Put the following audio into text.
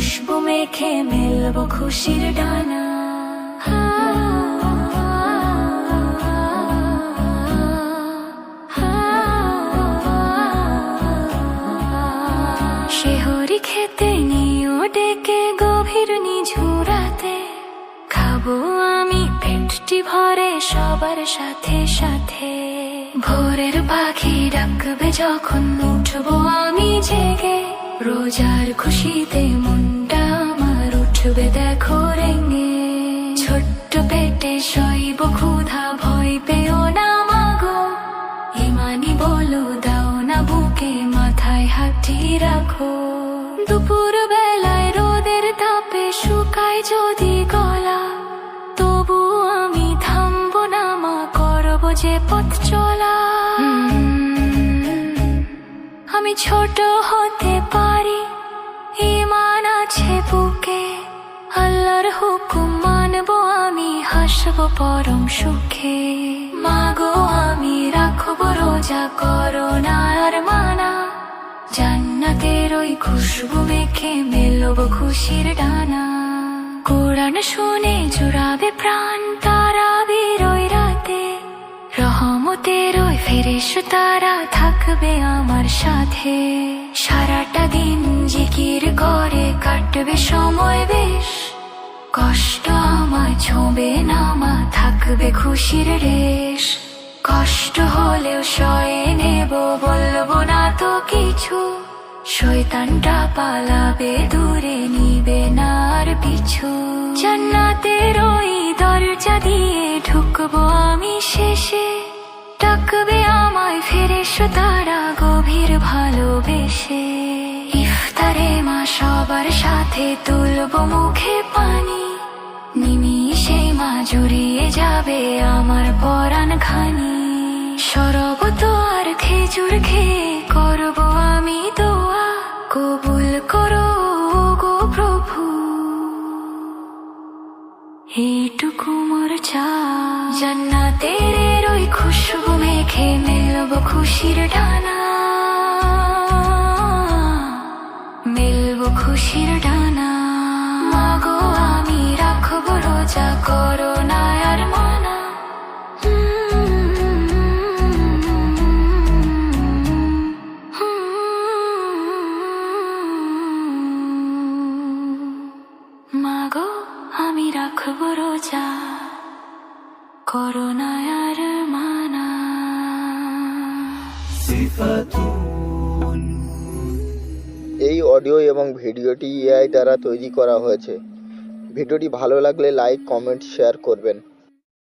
খুশবু মেখে মেলবো খুশির ডানা। শেহরি খেতে নিও ডেকে গভীর নিঝুরাতে, খাবো আমি পেটটি ভরে সবার সাথে সাথে। ভোরের পাখি ডাকবে যখন উঠবো আমি জেগে, রোজার খুশিতে মনটা আমার উঠবে দেখো রেঙে। ছোট্ট পেটে সইব ক্ষুধা ভয় পেও না মাগো, ইমানি বলো দাও না বুকে মাথায় হাঁটি রাখো। দুপুর বেলায় রোদের তাপে শুকায় যদি গলা, তবু আমি থামবো না মা করবো যে পথ চলা। আমি ছোট হতে পারি ঈমান আছে বুকে, আল্লাহর হুকুম মানবো আমি হাসবো পরম সুখে। মাগো আমি রাখবো রোজা করো না আর মানা, জান্নাতের ওই খুশবু মেখে মেলবো খুশির ডানা। কোরআন শুনে জুড়াবে প্রাণ তারাবির ওই রাতে, রহমতের ওই ফেরেশতারা থাকবে আমার সাথে। সারাটা দিন জিকির করে কাটবে সময় বেশ, কষ্ট আমার ছোঁবে না মা থাকবে খুশির রেশ। কষ্ট হলেও সয়ে নেব বলবো না তো কিছু, শয়তানটা পালাবে দূরে নিবে না আর পিছু। জান্নাতের ওই দরজা দিয়ে ঢুকবো আমি শেষে, ডাকবে আমায় ফেরেশতারা গভীর ভালোবেসে। ইফতারে মা সবার সাথে তুলবো মুখে পানি, নিমিষে মা জুড়িয়ে যাবে আমার পরাণ খানি। শরবত আর খেজুর খেয়ে করবো আমি দোয়া, কবুল করো গো প্রভু এইটুকু মোর চাই। জান্নাতের ওই খুশবু মেখে মেলবো খুশির ডানা, মেলবো খুশির ডানা। মাগো আমি রাখবো রোজা করো না আর মানা। মাগো আমি রাখবো রোজা করো না আর মানা। এই অডিও এবং ভিডিওটি এআই দ্বারা তৈরি করা হয়েছে। ভিডিওটি ভালো লাগলে লাইক, কমেন্ট, শেয়ার করবেন।